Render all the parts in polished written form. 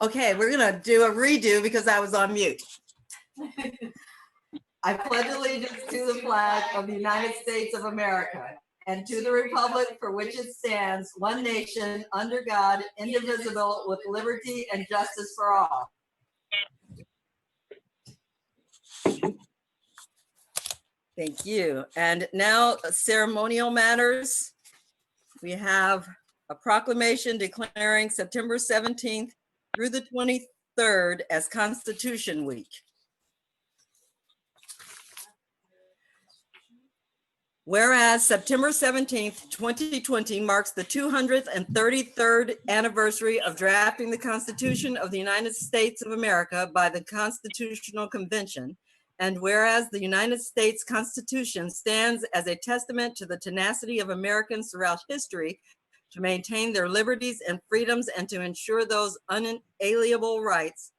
Okay, we're gonna do a redo because I was on mute. I pledge allegiance to the flag of the United States of America and to the republic for which it stands, one nation, under God, indivisible, with liberty and justice for all. Thank you. And now ceremonial matters. We have a proclamation declaring September 17th through the 23rd as Constitution Week. Whereas September 17th, 2020 marks the 233rd anniversary of drafting the Constitution of the United States of America by the Constitutional Convention, and whereas the United States Constitution stands as a testament to the tenacity of Americans throughout history to maintain their liberties and freedoms and to ensure those unalienable rights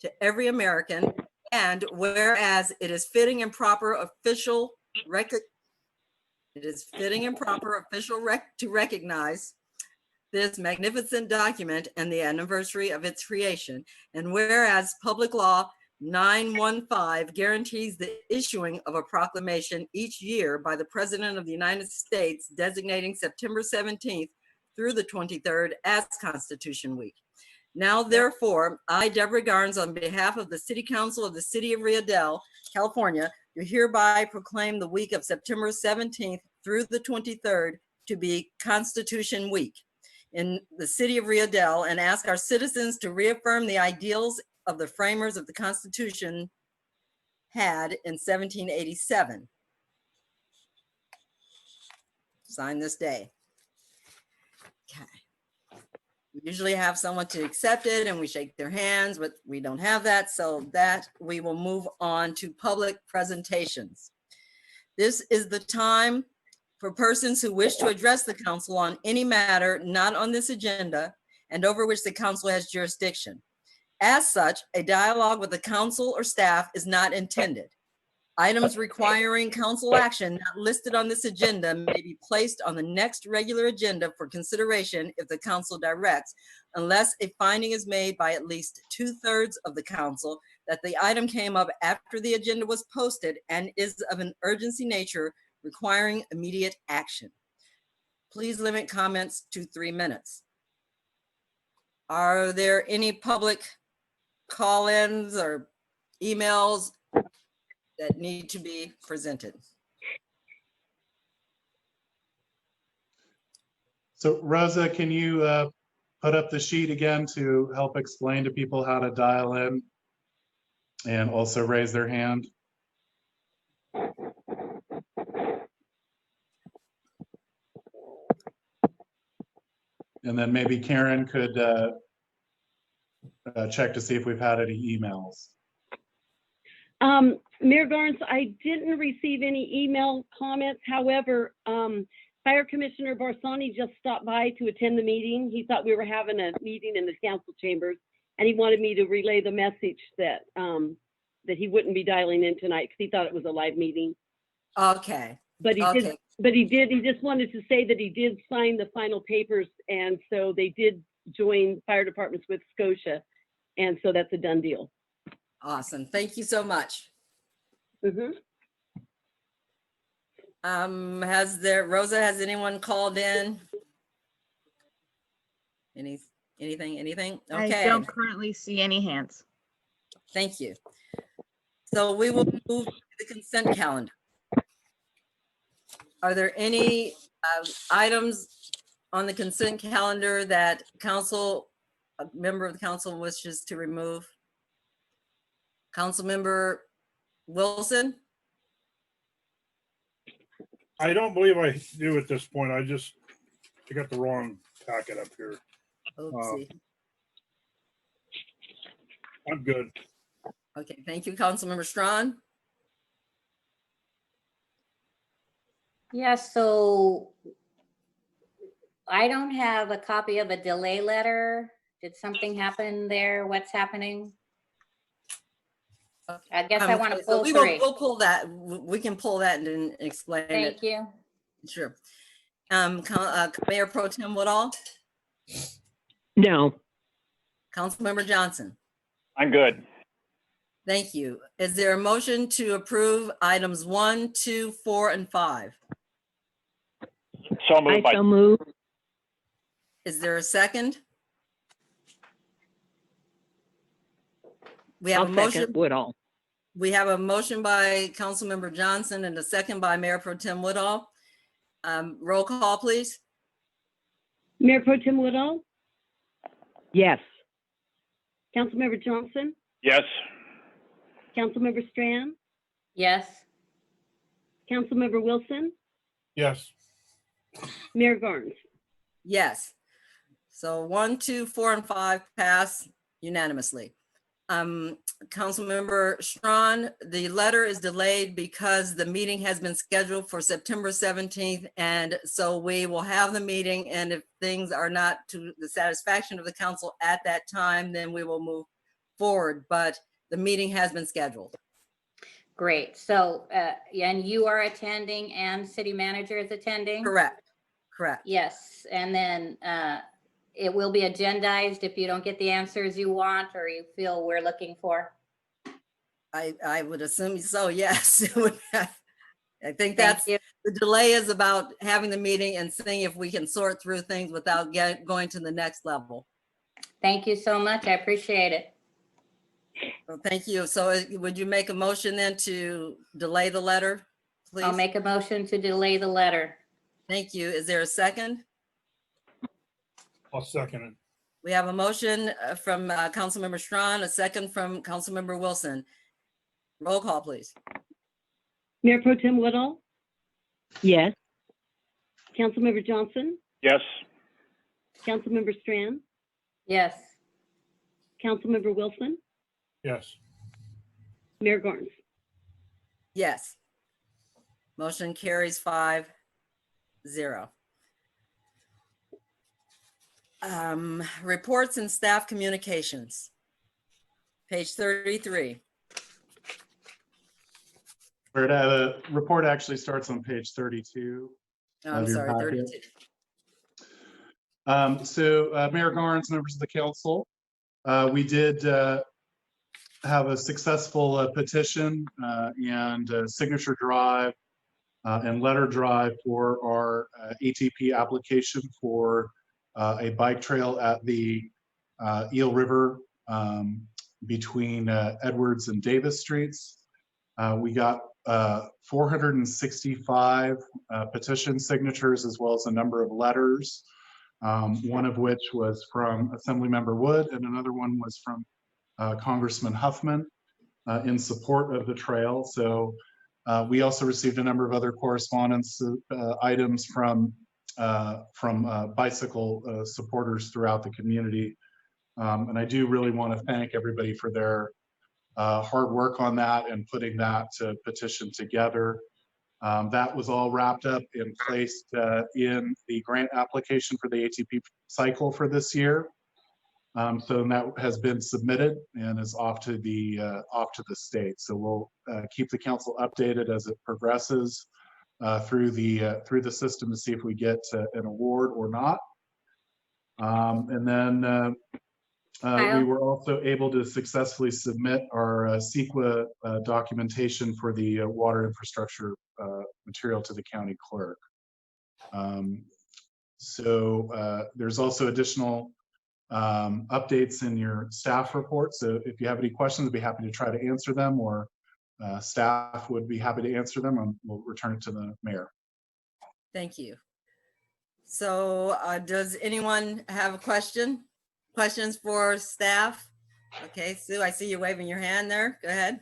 to every American, and whereas it is fitting and proper to recognize this magnificent document and the anniversary of its creation. And whereas Public Law 915 guarantees the issuing of a proclamation each year by the President of the United States designating September 17th through the 23rd as Constitution Week. Now, therefore, I, Deborah Garnes, on behalf of the City Council of the City of Rio Dell, California, do hereby proclaim the week of September 17th through the 23rd to be Constitution Week in the City of Rio Dell and ask our citizens to reaffirm the ideals of the framers of the Constitution had in 1787. Sign this day. Okay. We usually have someone to accept it and we shake their hands, but we don't have that, so that we will move on to public presentations. This is the time for persons who wish to address the council on any matter not on this agenda and over which the council has jurisdiction. As such, a dialogue with the council or staff is not intended. Items requiring council action not listed on this agenda may be placed on the next regular agenda for consideration if the council directs, unless a finding is made by at least 2/3 of the council that the item came up after the agenda was posted and is of an urgency nature requiring immediate action. Please limit comments to 3 minutes. Are there any public call-ins or emails that need to be presented? So Rosa, can you put up the sheet again to help explain to people how to dial in and also raise their hand? And then maybe Karen could check to see if we've had any emails. Mayor Garnes, I didn't receive any email comments. However, Fire Commissioner Barsani just stopped by to attend the meeting. He thought we were having a meeting in the council chambers, and he wanted me to relay the message that that he wouldn't be dialing in tonight because he thought it was a live meeting. Okay. But he Okay. He just wanted to say that he did sign the final papers, and so they did join fire departments with Scotia, and so that's a done deal. Awesome. Thank you so much. Rosa, has anyone called in? Anything? Okay. I don't currently see any hands. Thank you. So we will move to the consent calendar. Are there any items on the consent calendar that a member of the council wishes to remove? Councilmember Wilson? I don't believe I do at this point. I got the wrong packet up here. Oopsie. I'm good. Okay, thank you, Councilmember Strawn. Yeah, so I don't have a copy of a delay letter. Did something happen there? What's happening? I guess I want to pull three. We'll pull that. We can pull that and explain it. Thank you. Sure. Mayor Pro Tem Woodall? No. Councilmember Johnson. I'm good. Thank you. Is there a motion to approve items 1, 2, 4, and 5? So moved by, move. Is there a second? We have a motion. Woodall. We have a motion by Councilmember Johnson and a second by Mayor Pro Tem Woodall. Roll call, please. Mayor Pro Tem Woodall, Yes. Councilmember Johnson, yes. Councilmember Strand, Yes. Councilmember Wilson, Yes. Mayor Garnes. Yes. So 1, 2, 4, and 5 pass unanimously. Councilmember Strawn, the letter is delayed because the meeting has been scheduled for September 17th. And so we will have the meeting, and if things are not to the satisfaction of the council at that time, then we will move forward. But the meeting has been scheduled. Great. So, and you are attending and city manager is attending? Correct. Correct. Yes. And then it will be agendized if you don't get the answers you want or you feel we're looking for. I would assume so, yes. I think Thank that's, you. the delay is about having the meeting and seeing if we can sort through things without going to the next level. Thank you so much. I appreciate it. Well, thank you. So would you make a motion then to delay the letter, please? I'll make a motion to delay the letter. Thank you. Is there a second? I'll second it. We have a motion from Councilmember Strawn, a second from Councilmember Wilson. Roll call, please. Mayor Pro Tem Woodall, Yes. Councilmember Johnson, Yes. Councilmember Strand, Yes. Councilmember Wilson, Yes. Mayor Garnes. Yes. Motion carries 5-0. Reports and staff communications. Page 33. Where the report actually starts on page 32. Oh, I'm Of your sorry, packet. 32. So Mayor Garnes, members of the council, we did have a successful petition and signature drive and letter drive for our ATP application for a bike trail at the Eel River between Edwards and Davis Streets. We got 465 petition signatures as well as a number of letters, one of which was from Assemblymember Wood and another one was from Congressman Huffman in support of the trail. So we also received a number of other correspondence items from bicycle supporters throughout the community. And I do really want to thank everybody for their hard work on that and putting that petition together. That was all wrapped up and placed in the grant application for the ATP cycle for this year. So that has been submitted and is off to the state. So we'll keep the council updated as it progresses through the system to see if we get an award or not. And then we were also able to successfully submit our CEQA documentation for the water infrastructure material to the county clerk. So there's also additional updates in your staff report. So if you have any questions, I'd be happy to try to answer them, or staff would be happy to answer them, and we'll return it to the mayor. Thank you. So does anyone have a question? Questions for staff? Okay, Sue, I see you waving your hand there. Go ahead.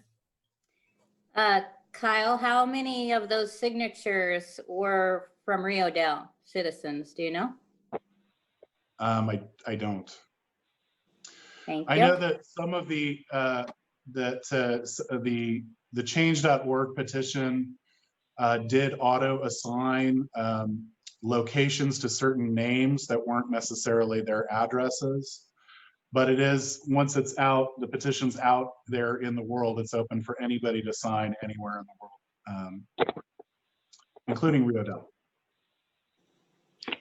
Kyle, how many of those signatures were from Rio Dell citizens? Do you know? I don't. Thank I you. know that some of the change.org petition did auto assign locations to certain names that weren't necessarily their addresses. But it is, once it's out, the petition's out there in the world, it's open for anybody to sign anywhere in the world, including Rio Dell.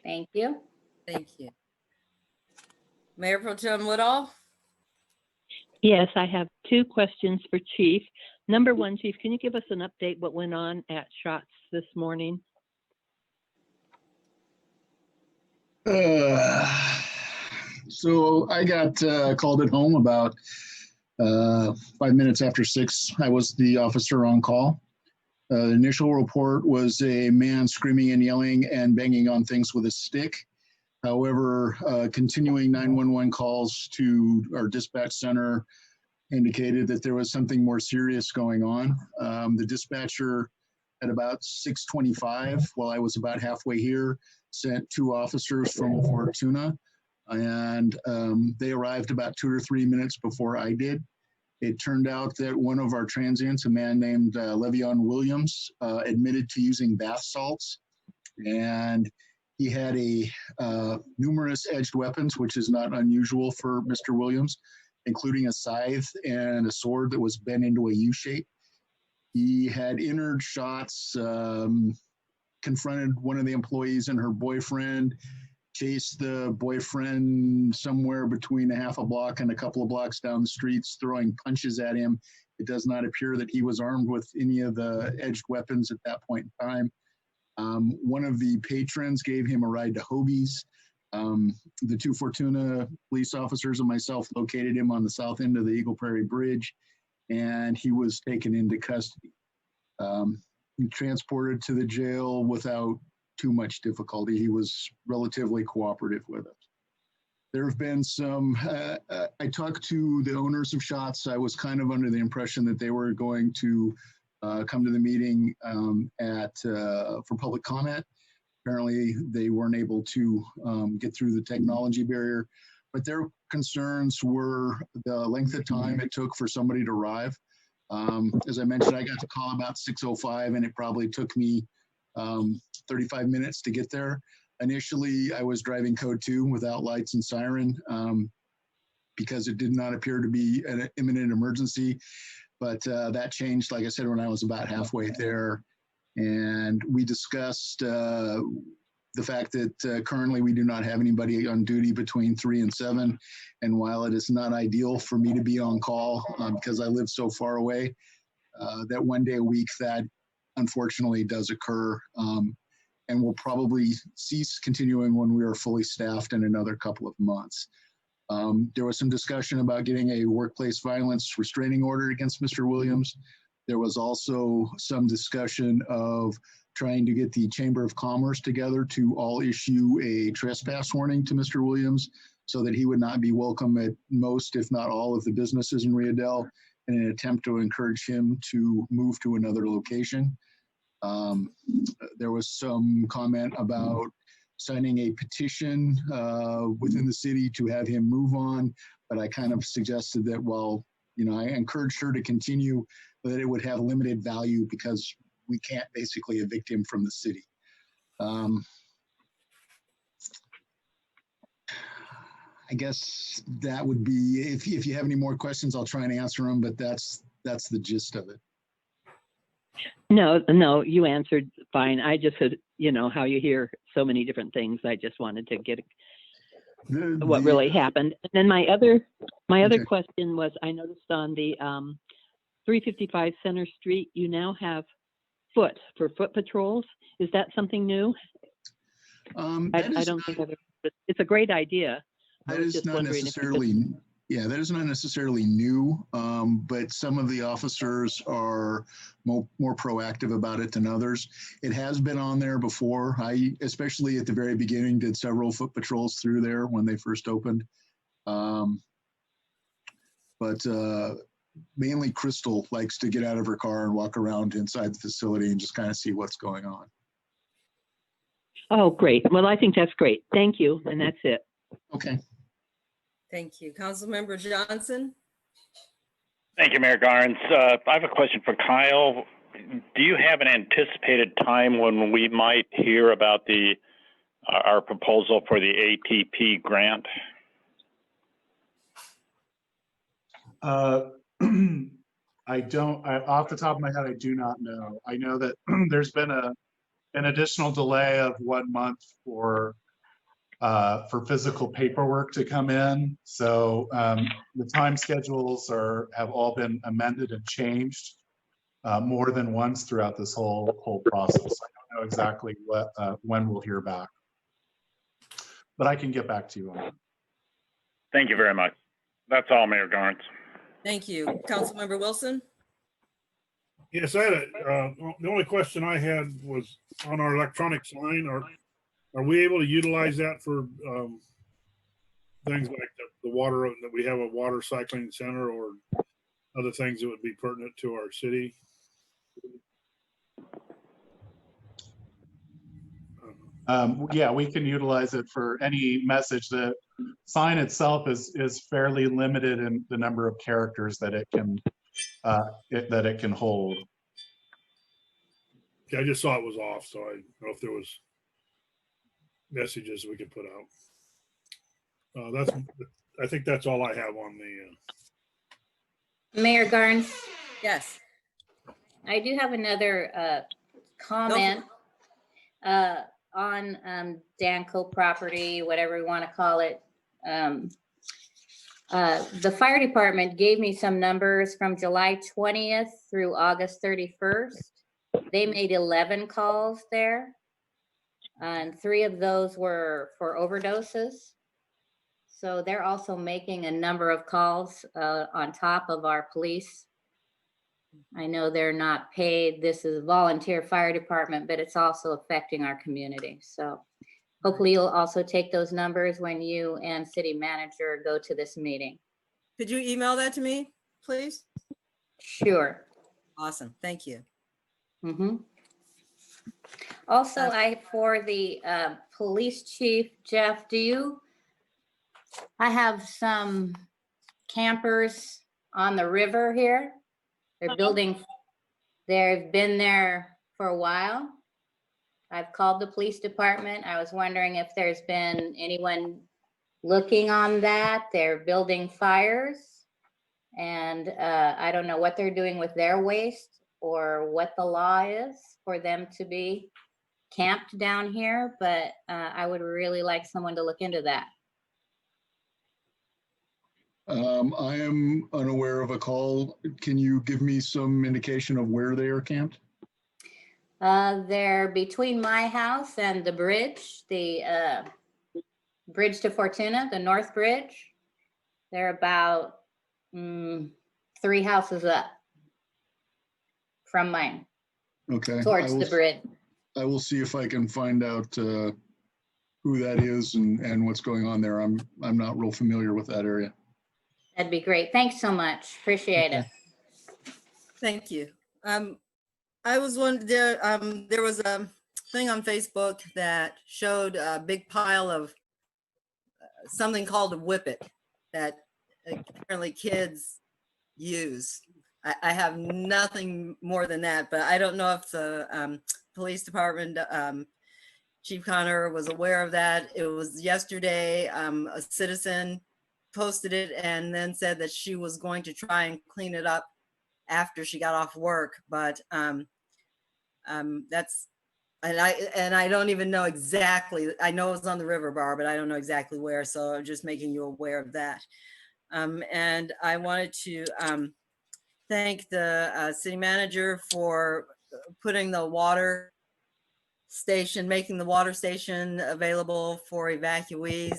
Thank you. Thank you. Mayor Pro Tem Woodall? Yes, I have two questions for Chief. Number one, Chief, can you give us an update what went on at Shots this morning? So I got called at home about 5 minutes after 6. I was the officer on call. The initial report was a man screaming and yelling and banging on things with a stick. However, continuing 911 calls to our dispatch center indicated that there was something more serious going on. The dispatcher at about 6:25, while I was about halfway here, sent 2 officers from Fortuna, and they arrived about 2 or 3 minutes before I did. It turned out that one of our transients, a man named Le'Veon Williams, admitted to using bath salts, and he had numerous edged weapons, which is not unusual for Mr. Williams, including a scythe and a sword that was bent into a U shape. He had entered Shots, confronted one of the employees and her boyfriend, chased the boyfriend somewhere between a half a block and a couple of blocks down the streets, throwing punches at him. It does not appear that he was armed with any of the edged weapons at that point in time. One of the patrons gave him a ride to Hobie's. The 2 Fortuna police officers and myself located him on the south end of the Eagle Prairie Bridge, and he was taken into custody. He transported to the jail without too much difficulty. He was relatively cooperative with us. There have been some, I talked to the owners of Shots. I was kind of under the impression that they were going to come to the meeting for public comment. Apparently they weren't able to get through the technology barrier, but their concerns were the length of time it took for somebody to arrive. As I mentioned, I got the call about 6:05, and it probably took me 35 minutes to get there. Initially, I was driving code 2 without lights and siren because it did not appear to be an imminent emergency. But that changed, like I said, when I was about halfway there. And we discussed the fact that currently we do not have anybody on duty between 3 and 7. And while it is not ideal for me to be on call because I live so far away, that one day a week that unfortunately does occur, and will probably cease continuing when we are fully staffed in another couple of months. There was some discussion about getting a workplace violence restraining order against Mr. Williams. There was also some discussion of trying to get the Chamber of Commerce together to all issue a trespass warning to Mr. Williams so that he would not be welcome at most, if not all, of the businesses in Rio Dell, in an attempt to encourage him to move to another location. There was some comment about signing a petition within the city to have him move on, but I kind of suggested that, well, I encouraged her to continue, but that it would have limited value because we can't basically evict him from the city. I guess that would be, if you have any more questions, I'll try and answer them, but that's the gist of it. No, you answered fine. I just said, how you hear so many different things. I just wanted to get what really happened. And then my other Okay. question was, I noticed on the 355 Center Street, you now have foot patrols. Is that something new? I don't think I've ever, it's a great idea. That is not necessarily, that is not necessarily new, but some of the officers are more proactive about it than others. It has been on there before. I, especially at the very beginning, did several foot patrols through there when they first opened. But mainly Crystal likes to get out of her car and walk around inside the facility and just kind of see what's going on. Oh, great. Well, I think that's great. Thank you. And that's it. Okay. Thank you. Councilmember Johnson? Thank you, Mayor Garnes. I have a question for Kyle. Do you have an anticipated time when we might hear about our proposal for the ATP grant? I don't, off the top of my head, I do not know. I know that there's been an additional delay of 1 month for for physical paperwork to come in. So the time schedules have all been amended and changed more than once throughout this whole process. I don't know exactly when we'll hear back, but I can get back to you on that. Thank you very much. That's all, Mayor Garnes. Thank you. Councilmember Wilson? Yes, I had the only question I had was on our electronic sign. Are we able to utilize that for things like the water, that we have a water cycling center or other things that would be pertinent to our city? Yeah, we can utilize it for any message. The sign itself is fairly limited in the number of characters that it can hold. Okay, I just saw it was off, so I don't know if there was messages we could put out. I think that's all I have on the. Mayor Garnes, Yes. I do have another comment on Danco property, whatever we want to call it. The fire department gave me some numbers from July 20th through August 31st. They made 11 calls there, and 3 of those were for overdoses. So they're also making a number of calls on top of our police. I know they're not paid. This is volunteer fire department, but it's also affecting our community. So hopefully you'll also take those numbers when you and city manager go to this meeting. Could you email that to me, please? Sure. Awesome. Thank you. Also, for the police chief, Jeff, I have some campers on the river here. They've been there for a while. I've called the police department. I was wondering if there's been anyone looking on that. They're building fires, and I don't know what they're doing with their waste or what the law is for them to be camped down here, but I would really like someone to look into that. I am unaware of a call. Can you give me some indication of where they are camped? They're between my house and the bridge to Fortuna, the North Bridge. They're about 3 houses up from mine. Okay. Towards the bridge. I will see if I can find out who that is and what's going on there. I'm not real familiar with that area. That'd be great. Thanks so much. Appreciate it. Thank you. I was wondering, there was a thing on Facebook that showed a big pile of something called a whippet that apparently kids use. I have nothing more than that, but I don't know if the police department, Chief Connor was aware of that. It was yesterday, a citizen posted it and then said that she was going to try and clean it up after she got off work, but that's, and I don't even know exactly. I know it's on the river bar, but I don't know exactly where, so I'm just making you aware of that. And I wanted to thank the city manager for putting the water station, making the water station available for evacuees.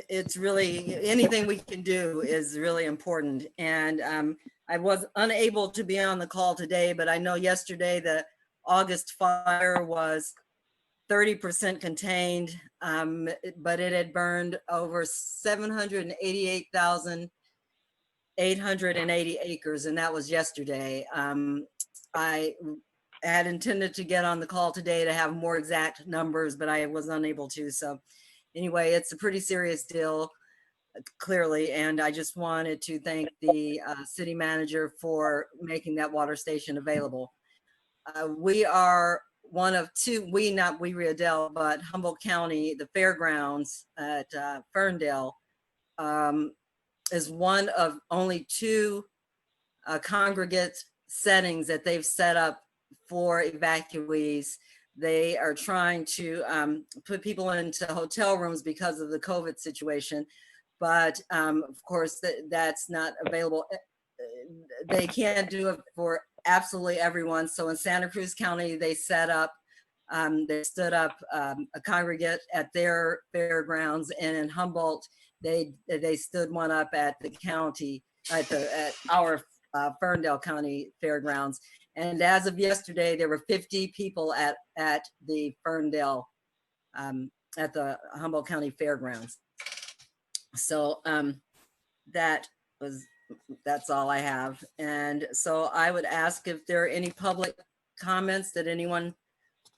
It's really anything we can do is really important. And I was unable to be on the call today, but I know yesterday the August fire was 30% contained, but it had burned over 788,880 acres, and that was yesterday. I had intended to get on the call today to have more exact numbers, but I was unable to. So anyway, it's a pretty serious deal, clearly, and I just wanted to thank the city manager for making that water station available. We are one of two, not we Rio Dell, but Humboldt County, the fairgrounds at Ferndale is one of only 2 congregate settings that they've set up for evacuees. They are trying to put people into hotel rooms because of the COVID situation. But of course, that's not available. They can't do it for absolutely everyone. So in Santa Cruz County, they stood up a congregate at their fairgrounds, and in Humboldt, they stood one up at the county, at our Ferndale County Fairgrounds. And as of yesterday, there were 50 people at the Ferndale, at the Humboldt County Fairgrounds. So that's all I have. And so I would ask if there are any public comments. Did anyone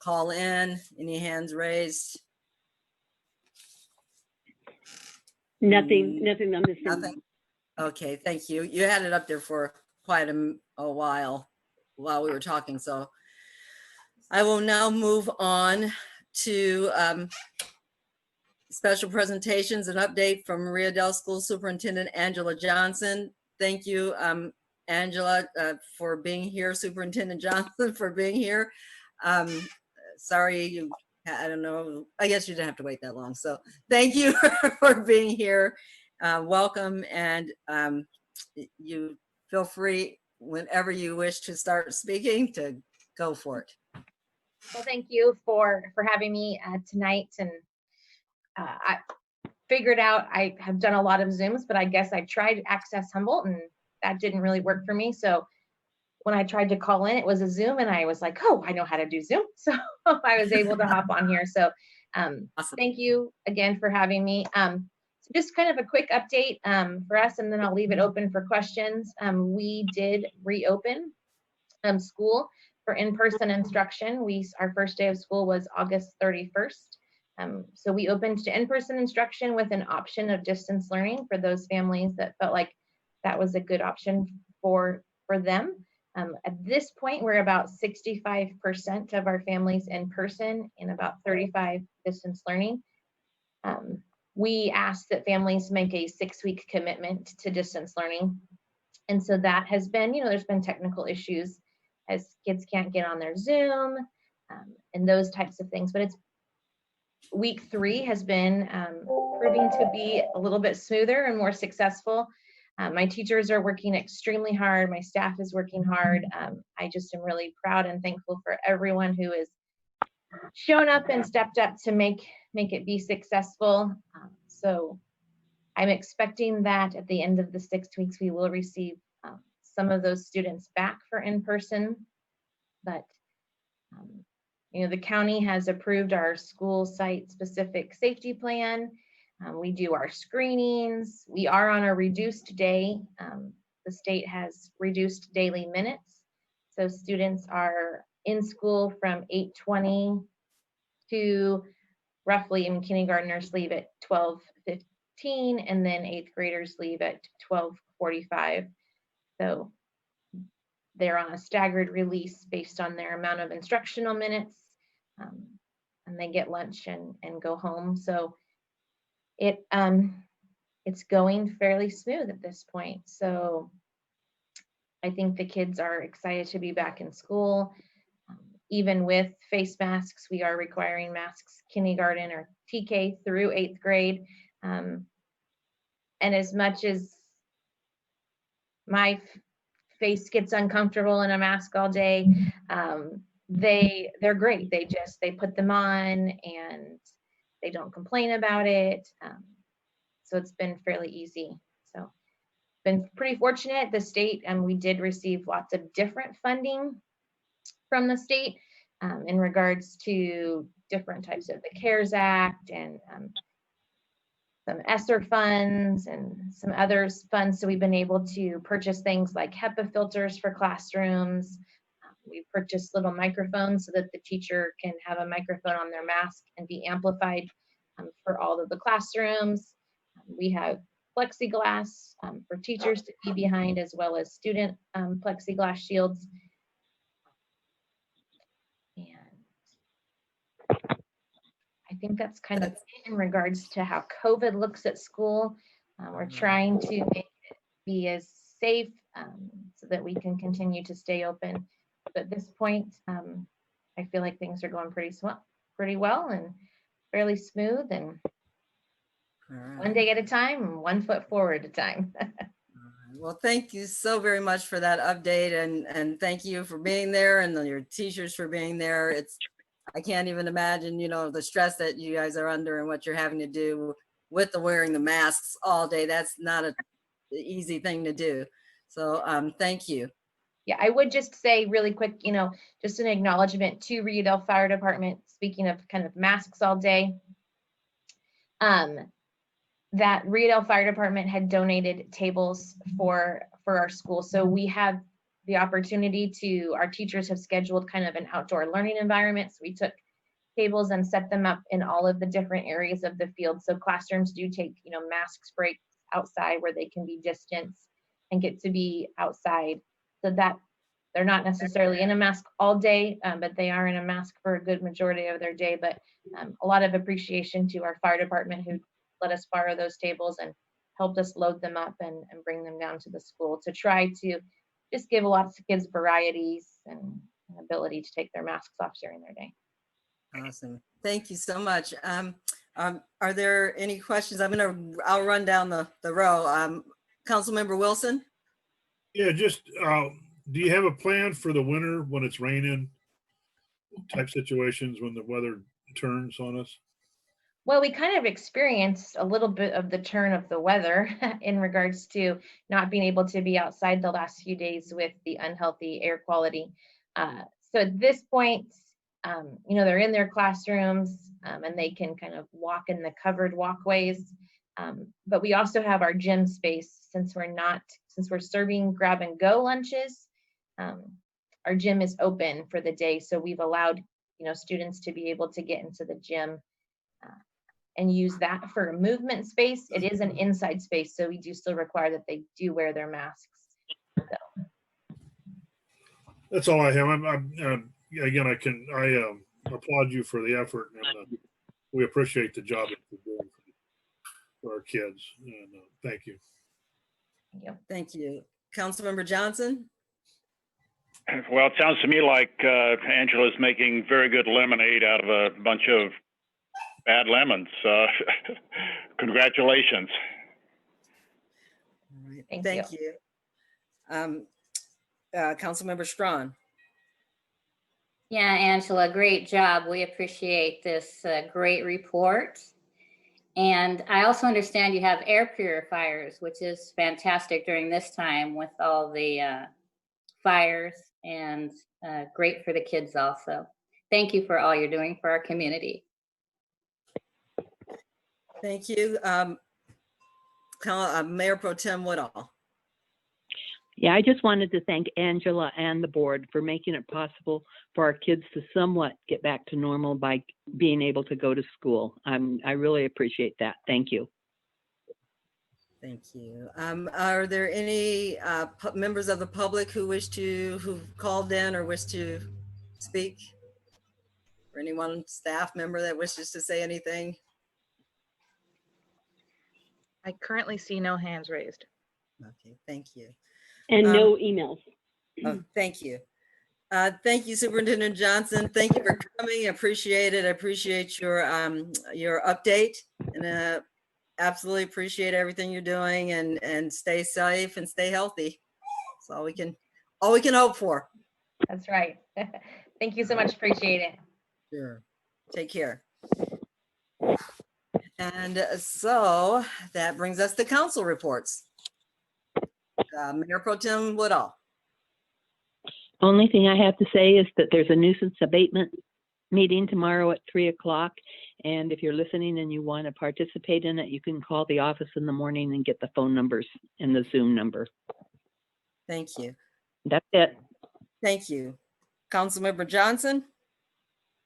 call in? Any hands raised? Nothing on this. Nothing? Okay, thank you. You had it up there for quite a while we were talking. So I will now move on to special presentations and update from Rio Dell School Superintendent Angela Johnson. Thank you, Angela, for being here. Superintendent Johnson for being here. Sorry, I don't know. I guess you didn't have to wait that long. So thank you for being here. Welcome, and you feel free whenever you wish to start speaking to go for it. Well, thank you for having me tonight. And I figured out I have done a lot of Zooms, but I guess I tried Access Humboldt and that didn't really work for me. So when I tried to call in, it was a Zoom and I was like, oh, I know how to do Zoom. So I was able to hop on here. So Awesome. Thank you again for having me. So just kind of a quick update for us, and then I'll leave it open for questions. We did reopen school for in-person instruction. Our first day of school was August 31st. So we opened to in-person instruction with an option of distance learning for those families that felt like that was a good option for them. At this point, we're about 65% of our families in person and about 35 distance learning. We asked that families make a 6-week commitment to distance learning. And so that has been, there's been technical issues as kids can't get on their Zoom and those types of things. But week 3 has been proving to be a little bit smoother and more successful. My teachers are working extremely hard. My staff is working hard. I just am really proud and thankful for everyone who has shown up and stepped up to make it be successful. So I'm expecting that at the end of the 6 weeks, we will receive some of those students back for in-person. But the county has approved our school site specific safety plan. We do our screenings. We are on a reduced day. The state has reduced daily minutes. So students are in school from 8:20 to roughly, and kindergartners leave at 12:15, and then 8th graders leave at 12:45. So they're on a staggered release based on their amount of instructional minutes, and they get lunch and go home. So it's going fairly smooth at this point. So I think the kids are excited to be back in school. Even with face masks, we are requiring masks kindergarten or TK through 8th grade. And as much as my face gets uncomfortable in a mask all day, they're great. They put them on and they don't complain about it. So it's been fairly easy. So been pretty fortunate. The state, and we did receive lots of different funding from the state in regards to different types of the CARES Act and some ESSER funds and some other funds. So we've been able to purchase things like HEPA filters for classrooms. We've purchased little microphones so that the teacher can have a microphone on their mask and be amplified for all of the classrooms. We have plexiglass for teachers to be behind, as well as student plexiglass shields. And I think that's kind of it in regards to how COVID looks at school. We're trying to make it be as safe so that we can continue to stay open. But at this point, I feel like things are going pretty well and fairly smooth, and All right. one day at a time, and 1 foot forward at a time. Well, thank you so very much for that update, and thank you for being there, and your teachers for being there. I can't even imagine, the stress that you guys are under and what you're having to do with wearing the masks all day. That's not an easy thing to do. So thank you. Yeah, I would just say really quick, just an acknowledgement to Rio Dell Fire Department, speaking of kind of masks all day. That Rio Dell Fire Department had donated tables for our school. So we have the opportunity our teachers have scheduled kind of an outdoor learning environment. So we took tables and set them up in all of the different areas of the field. So classrooms do take, masks breaks outside where they can be distanced and get to be outside, so that they're not necessarily in a mask all day, but they are in a mask for a good majority of their day. But a lot of appreciation to our fire department who let us borrow those tables and helped us load them up and bring them down to the school to try to just give lots of kids varieties and an ability to take their masks off during their day. Awesome. Thank you so much. Are there any questions? I'll run down the row. Councilmember Wilson? Yeah, just, do you have a plan for the winter when it's raining type situations, when the weather turns on us? Well, we kind of experienced a little bit of the turn of the weather in regards to not being able to be outside the last few days with the unhealthy air quality. So at this point, they're in their classrooms and they can kind of walk in the covered walkways. But we also have our gym space, since we're serving grab and go lunches. Our gym is open for the day. So we've allowed, students to be able to get into the gym and use that for a movement space. It is an inside space, so we do still require that they do wear their masks. So. That's all I have. Again, I applaud you for the effort, and we appreciate the job that you're doing for our kids. And thank you. Thank you. Thank you. Councilmember Johnson? Well, it sounds to me like Angela's making very good lemonade out of a bunch of bad lemons. Congratulations. All right. Thank you. Councilmember Strawn? Yeah, Angela, great job. We appreciate this great report. And I also understand you have air purifiers, which is fantastic during this time with all the fires, and great for the kids also. Thank you for all you're doing for our community. Thank you. Mayor Pro Tem Woodall. Yeah, I just wanted to thank Angela and the board for making it possible for our kids to somewhat get back to normal by being able to go to school. I really appreciate that. Thank you. Thank you. Are there any members of the public who called in or wish to speak? Or anyone staff member that wishes to say anything? I currently see no hands raised. Okay, thank you. And no emails. Oh, thank you. Thank you, Superintendent Johnson. Thank you for coming. I appreciate it. I appreciate your update, and absolutely appreciate everything you're doing, and stay safe and stay healthy. That's all we can hope for. That's right. Thank you so much. Appreciate it. Sure. Take care. And so that brings us to council reports. Mayor Pro Tem Woodall. Only thing I have to say is that there's a nuisance abatement meeting tomorrow at 3 o'clock. And if you're listening and you want to participate in it, you can call the office in the morning and get the phone numbers and the Zoom number. Thank you. That's it. Thank you. Councilmember Johnson.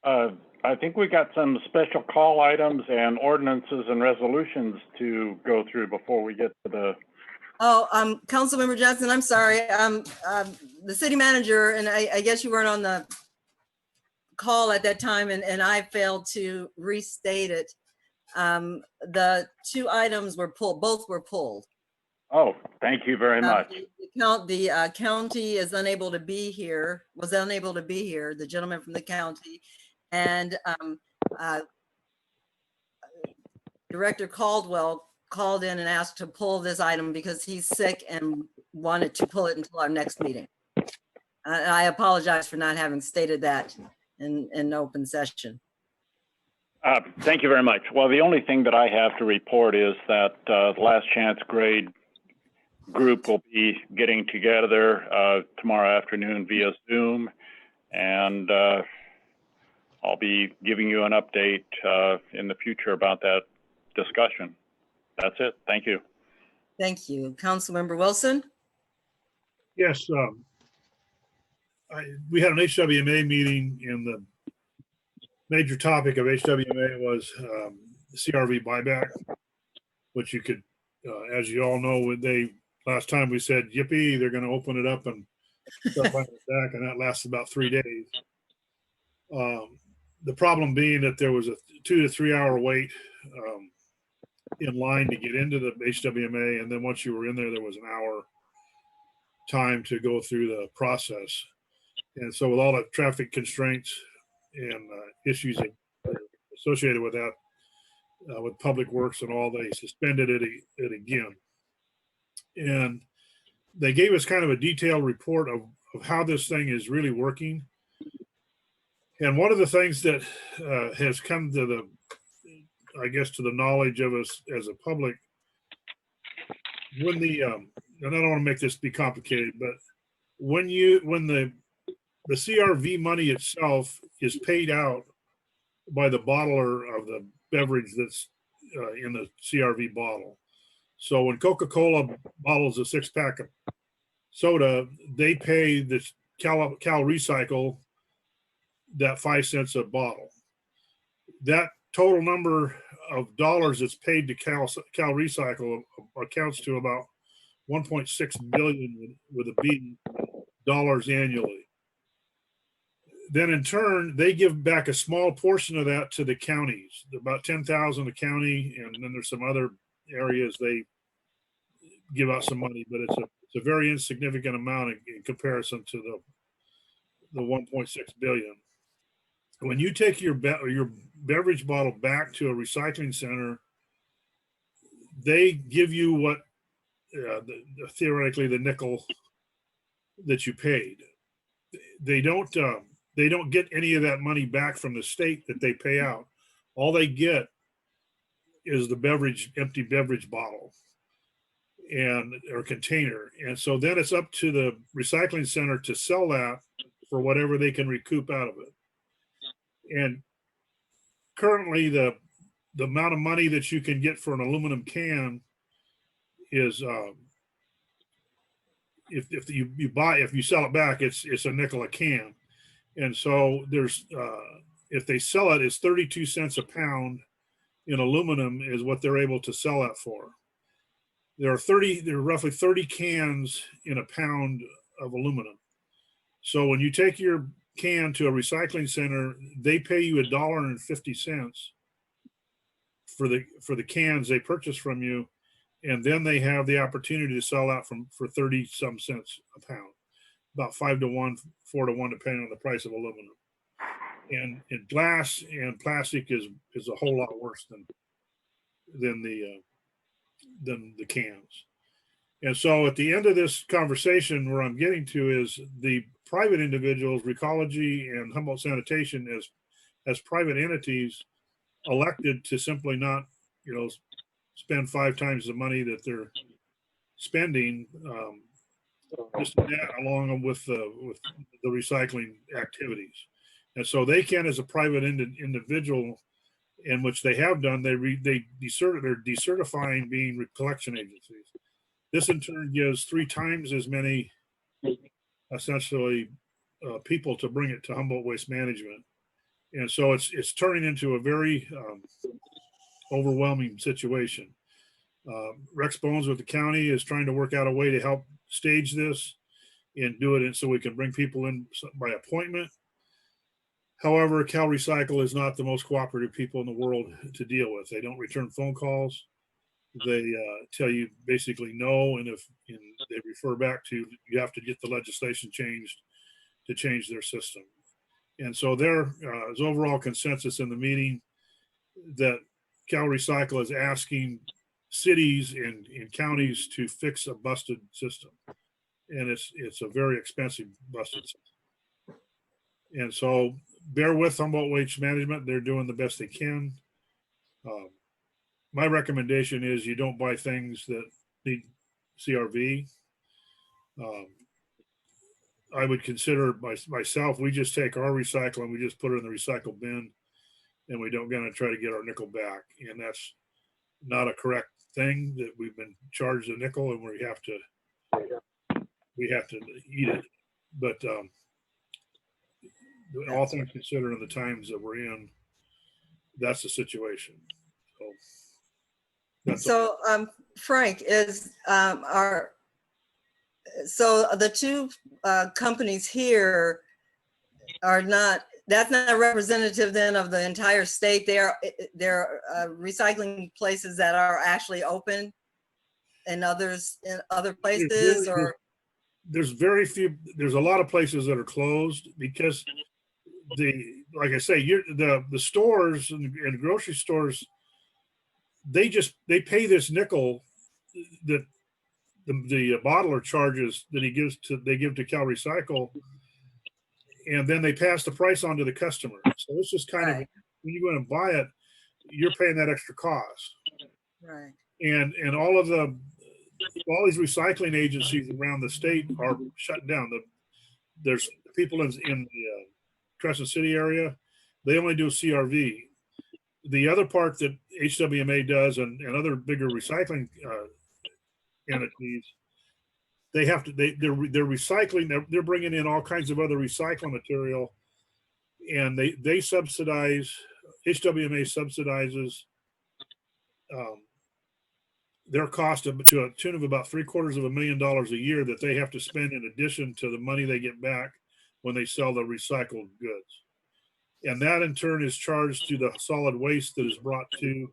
I think we got some special call items and ordinances and resolutions to go through before we get to the. Oh, Councilmember Johnson, I'm sorry. The city manager, and I guess you weren't on the call at that time, and I failed to restate it. The two items were pulled, both were pulled. Oh, thank you very much. The county is unable to be here, was unable to be here, the gentleman from the county. And Director Caldwell called in and asked to pull this item because he's sick and wanted to pull it until our next meeting. I apologize for not having stated that in open session. Thank you very much. Well, the only thing that I have to report is that Last Chance Grade group will be getting together tomorrow afternoon via Zoom, and I'll be giving you an update in the future about that discussion. That's it. Thank you. Thank you. Councilmember Wilson? Yes, we had an HWMA meeting, and the major topic of HWMA was CRV buyback, which you could, as you all know, last time we said, yippee, they're going to open it up and start buying it back, and that lasted about 3 days. The problem being that there was a 2 to 3 hour wait in line to get into the HWMA, and then once you were in there, there was an hour time to go through the process. And so with all the traffic constraints and issues associated with that, with Public Works and all, they suspended it again. And they gave us kind of a detailed report of how this thing is really working. And one of the things that has come to the knowledge of us as a public, when and I don't want to make this be complicated, but when the CRV money itself is paid out by the bottler of the beverage that's in the CRV bottle. So when Coca-Cola bottles a 6-pack of soda, they pay the Cal Recycle that 5 cents a bottle. That total number of dollars that's paid to Cal Recycle accounts to about 1.6 billion with a B dollars annually. Then in turn, they give back a small portion of that to the counties, about 10,000 a county, and then there's some other areas they give out some money, but it's a very insignificant amount in comparison to the 1.6 billion. When you take your beverage bottle back to a recycling center, they give you what theoretically the nickel that you paid. They don't get any of that money back from the state that they pay out. All they get is the empty beverage bottle or container. And so then it's up to the recycling center to sell that for whatever they can recoup out of it. And currently the amount of money that you can get for an aluminum can is if you sell it back, it's a nickel a can. And so there's if they sell it, it's 32 cents a pound in aluminum is what they're able to sell that for. There are roughly 30 cans in a pound of aluminum. So when you take your can to a recycling center, they pay you $1.50 for the cans they purchase from you, and then they have the opportunity to sell out for 30 some cents a pound, about 5 to 1, 4 to 1, depending on the price of aluminum. And glass and plastic is a whole lot worse than the cans. And so at the end of this conversation, where I'm getting to is the private individuals, Recology and Humboldt Sanitation, as private entities, elected to simply not, spend 5 times the money that they're spending, just that along with the recycling activities. And so they can, as a private individual, in which they have done, they're decertifying being collection agencies. This in turn gives 3 times as many, essentially, people to bring it to Humboldt Waste Management. And so it's turning into a very overwhelming situation. Rex Bones with the county is trying to work out a way to help stage this and do it so we can bring people in by appointment. However, Cal Recycle is not the most cooperative people in the world to deal with. They don't return phone calls. they tell you basically no, and they refer back to, you have to get the legislation changed to change their system. And so there is overall consensus in the meeting that Cal Recycle is asking cities and counties to fix a busted system. And it's a very expensive busted system. And so bear with Humboldt Waste Management. They're doing the best they can. My recommendation is you don't buy things that need CRV. I would consider myself, we just take our recycling, we just put it in the recycle bin, and we don't gonna try to get our nickel back. And that's not a correct thing, that we've been charged a nickel and we have to eat it. But all things considered in the times that we're in, that's the situation. So Frank, is so the two companies here are not, that's not representative then of the entire state. They're recycling places that are actually open and others in other places, or? There's very few, there's a lot of places that are closed because like I say, the stores and grocery stores, they pay this nickel that the bottler charges that they give to Cal Recycle, and then they pass the price on to the customer. So it's just kind of, when you go in and buy it, you're paying that extra cost. Right. And all these recycling agencies around the state are shut down. There's people in the Crescent City area, they only do CRV. The other part that HWMA does and other bigger recycling entities, they're recycling, they're bringing in all kinds of other recycling material, and they subsidize, HWMA subsidizes their cost to a tune of about $750,000 a year that they have to spend in addition to the money they get back when they sell the recycled goods. And that in turn is charged to the solid waste that is brought to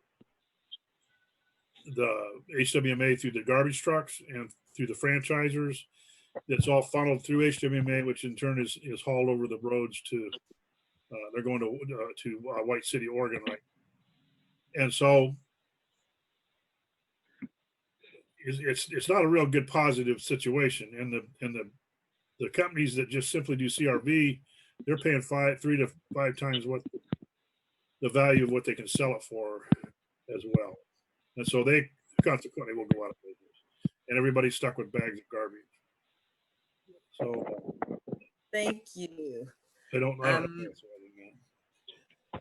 the HWMA through the garbage trucks and through the franchisers. It's all funneled through HWMA, which in turn is hauled over the roads to, they're going to White City, Oregon, right? And so it's not a real good positive situation. And the companies that just simply do CRV, they're paying 3 to 5 times what the value of what they can sell it for as well. And so they consequently will go out of business, and everybody's stuck with bags of garbage. So Thank you. I don't know.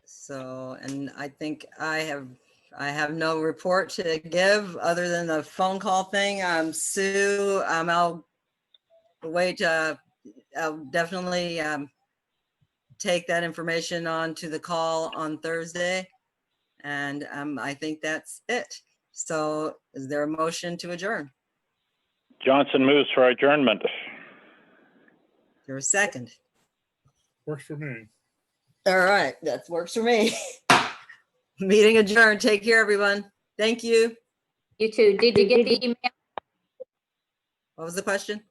So, and I think I have no report to give other than the phone call thing. Sue, I'll wait. I'll definitely take that information on to the call on Thursday. And I think that's it. So is there a motion to adjourn? Johnson moves for adjournment. Is there a second? Works for me. All right, that works for me. Meeting adjourned. Take care, everyone. Thank you. You too. Did you get the email? What was the question?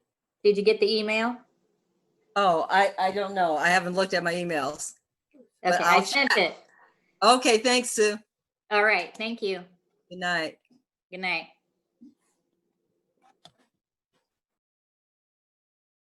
Did you get the email? Oh, I don't know. I haven't looked at my emails. But Okay, I'll I sent check. it. Okay, thanks, Sue. All right, thank you. Good night. Good night.